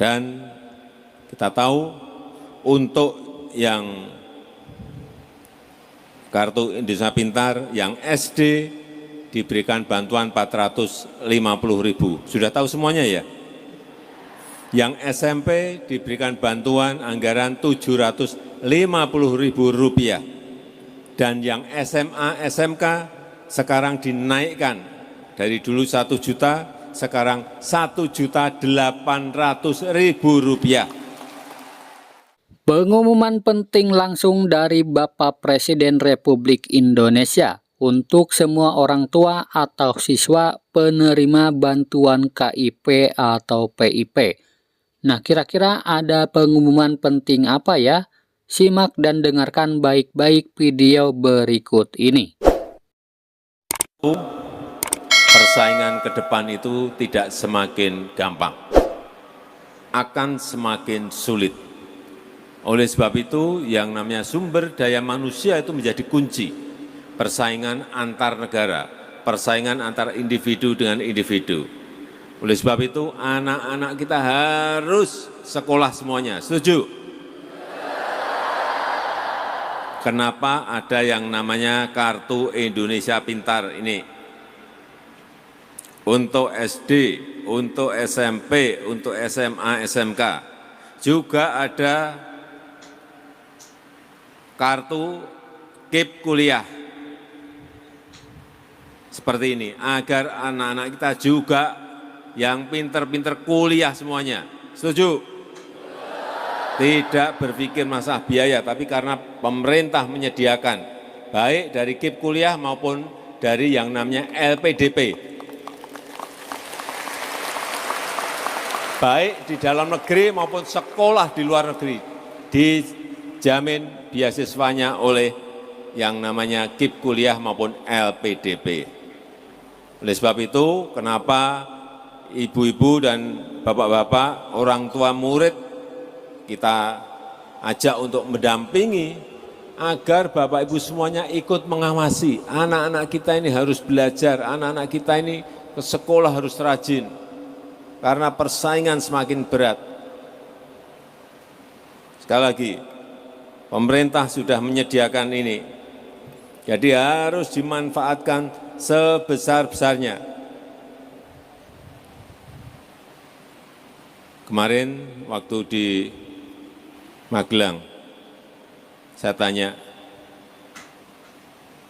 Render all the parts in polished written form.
Dan kita tahu untuk yang Kartu Indonesia Pintar, yang SD diberikan bantuan 450.000. Sudah tahu semuanya ya? Yang SMP diberikan bantuan anggaran 750.000 rupiah. Dan yang SMA, SMK sekarang dinaikkan dari dulu 1 juta, sekarang 1.800.000 rupiah. Pengumuman penting langsung dari Bapak Presiden Republik Indonesia untuk semua orang tua atau siswa penerima bantuan KIP atau PIP. Nah, kira-kira ada pengumuman penting apa ya? Simak dan dengarkan baik-baik video berikut ini. Persaingan ke depan itu tidak semakin gampang, akan semakin sulit. Oleh sebab itu, yang namanya sumber daya manusia itu menjadi kunci. Persaingan antar negara, persaingan antar individu dengan individu. Oleh sebab itu, anak-anak kita harus sekolah semuanya. Setuju? Kenapa ada yang namanya Kartu Indonesia Pintar ini? Untuk SD, untuk SMP, untuk SMA, SMK. Juga ada kartu KIP kuliah seperti ini, agar anak-anak kita juga yang pinter-pinter kuliah semuanya. Setuju? Tidak berpikir masalah biaya, tapi karena pemerintah menyediakan, baik dari KIP kuliah maupun dari yang namanya LPDP. Baik di dalam negeri maupun sekolah di luar negeri, dijamin beasiswanya oleh yang namanya KIP kuliah maupun LPDP. Oleh sebab itu, kenapa ibu-ibu dan bapak-bapak, orang tua murid, kita ajak untuk mendampingi agar bapak ibu semuanya ikut mengawasi. Anak-anak kita ini harus belajar, anak-anak kita ini ke sekolah harus rajin, karena persaingan semakin berat. Sekali lagi, pemerintah sudah menyediakan ini, jadi harus dimanfaatkan sebesar-besarnya. Kemarin waktu di Magelang, saya tanya,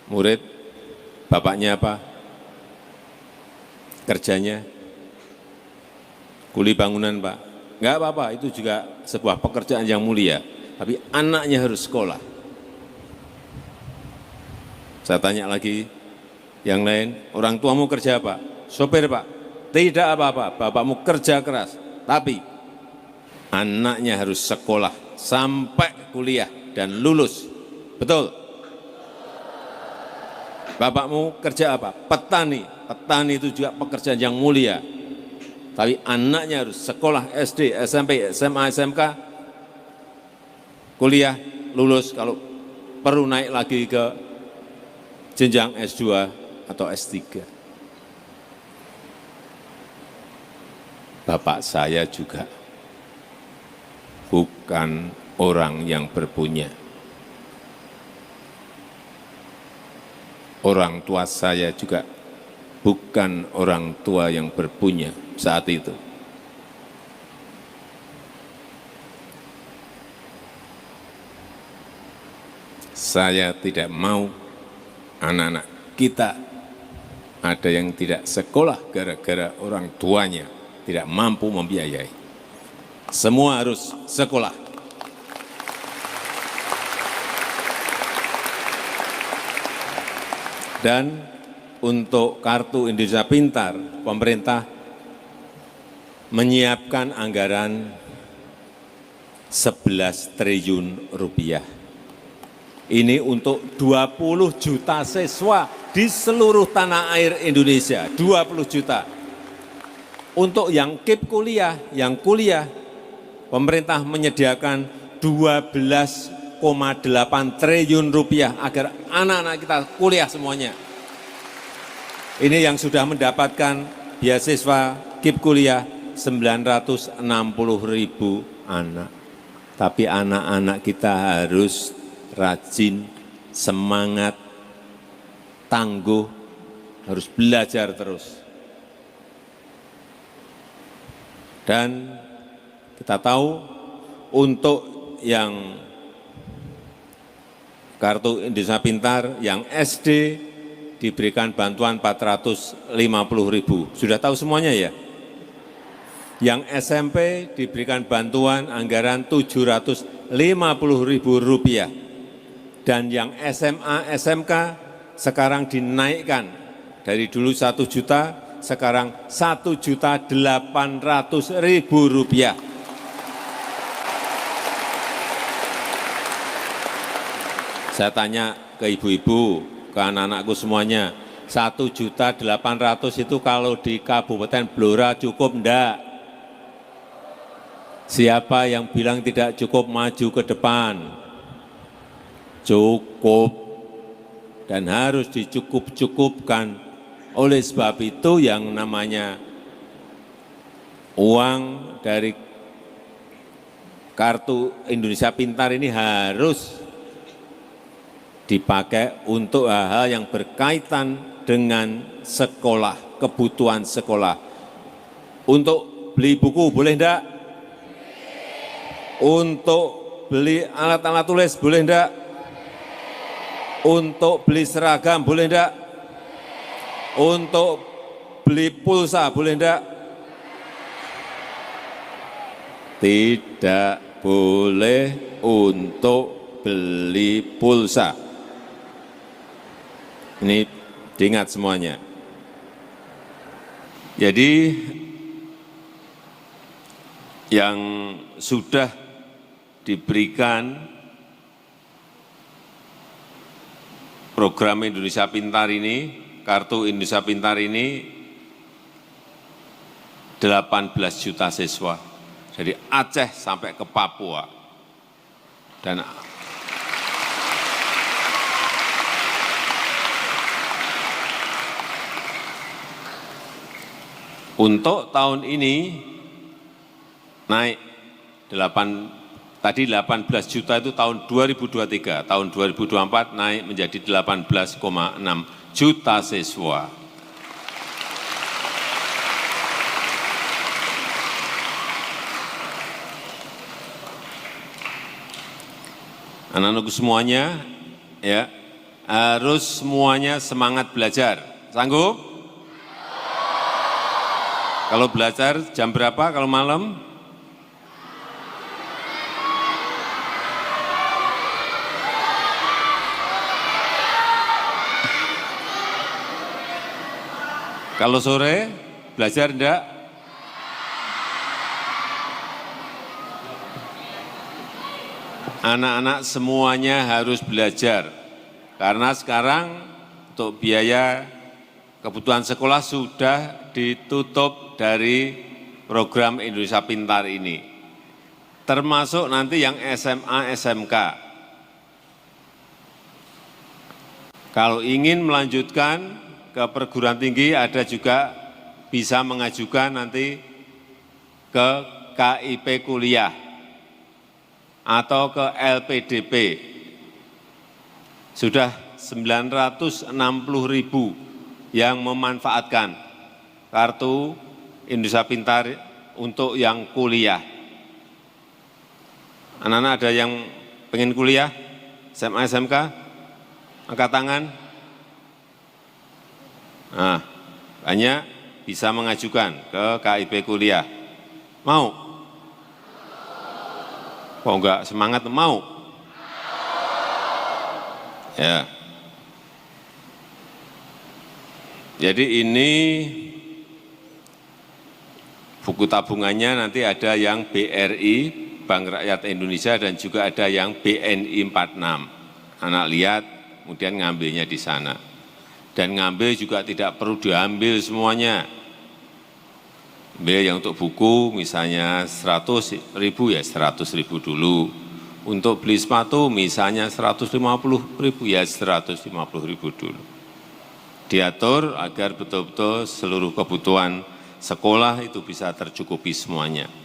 murid, bapaknya apa? Kerjanya? Kuli bangunan, Pak. Enggak apa-apa, itu juga sebuah pekerjaan yang mulia. Tapi anaknya harus sekolah. Saya tanya lagi, yang lain, orang tuamu kerja apa? Sopir, Pak. Tidak apa-apa, bapakmu kerja keras. Tapi anaknya harus sekolah sampai kuliah dan lulus. Betul? Bapakmu kerja apa? Petani. Petani itu juga pekerjaan yang mulia. Tapi anaknya harus sekolah SD, SMP, SMA, SMK, kuliah, lulus, kalau perlu naik lagi ke jenjang S2 atau S3. Bapak saya juga bukan orang yang berpunya. Orang tua saya juga bukan orang tua yang berpunya saat itu. Saya tidak mau anak-anak kita ada yang tidak sekolah gara-gara orang tuanya tidak mampu membiayai. Semua harus sekolah. Dan untuk Kartu Indonesia Pintar, pemerintah menyiapkan anggaran 11 triliun rupiah. Ini untuk 20 juta siswa di seluruh tanah air Indonesia, 20 juta. Untuk yang KIP kuliah, yang kuliah, pemerintah menyediakan 12,8 triliun rupiah agar anak-anak kita kuliah semuanya. Ini yang sudah mendapatkan beasiswa KIP kuliah 960.000 anak. Tapi anak-anak kita harus rajin, semangat, tangguh, harus belajar terus. Dan kita tahu untuk yang Kartu Indonesia Pintar, yang SD diberikan bantuan 450.000. Sudah tahu semuanya ya? Yang SMP diberikan bantuan anggaran Rp750.000. Dan yang SMA, SMK sekarang dinaikkan dari dulu 1 juta, sekarang Rp1.800.000. Saya tanya ke ibu-ibu, ke anak-anakku semuanya, 1.800.000 itu kalau di Kabupaten Blora cukup enggak? Siapa yang bilang tidak cukup, maju ke depan. Cukup dan harus dicukup-cukupkan. Oleh sebab itu yang namanya uang dari Kartu Indonesia Pintar ini harus dipakai untuk hal-hal yang berkaitan dengan sekolah, kebutuhan sekolah. Untuk beli buku boleh enggak? Untuk beli alat-alat tulis boleh enggak? Untuk beli seragam boleh enggak? Untuk beli pulsa boleh enggak? Tidak boleh untuk beli pulsa. Ini diingat semuanya. Jadi yang sudah diberikan program Indonesia Pintar ini, Kartu Indonesia Pintar ini 18 juta siswa. Dari Aceh sampai ke Papua. Dan untuk tahun ini naik 18 juta itu tahun 2023, tahun 2024 naik menjadi 18,6 juta siswa. Anak-anakku semuanya ya harus semuanya semangat belajar. Sanggup? Kalau belajar jam berapa kalau malam? Kalau sore belajar enggak? Anak-anak semuanya harus belajar. Karena sekarang untuk biaya kebutuhan sekolah sudah ditutup dari program Indonesia Pintar ini. Termasuk nanti yang SMA, SMK. Kalau ingin melanjutkan ke perguruan tinggi ada juga bisa mengajukan nanti ke KIP kuliah atau ke LPDP. Sudah 960.000 yang memanfaatkan Kartu Indonesia Pintar untuk yang kuliah. Anak-anak ada yang pengen kuliah, SMA, SMK? Angkat tangan. Nah, banyak bisa mengajukan ke KIP kuliah. Mau? Kok enggak semangat mau? Ya. Jadi ini buku tabungannya nanti ada yang BRI, Bank Rakyat Indonesia, dan juga ada yang BNI 46. Anak lihat, kemudian ngambilnya di sana. Dan ngambil juga tidak perlu diambil semuanya. Ambil yang untuk buku misalnya 100.000 ya 100.000 dulu. Untuk beli sepatu misalnya 150.000 ya 150.000 dulu. Diatur agar betul-betul seluruh kebutuhan sekolah itu bisa tercukupi semuanya.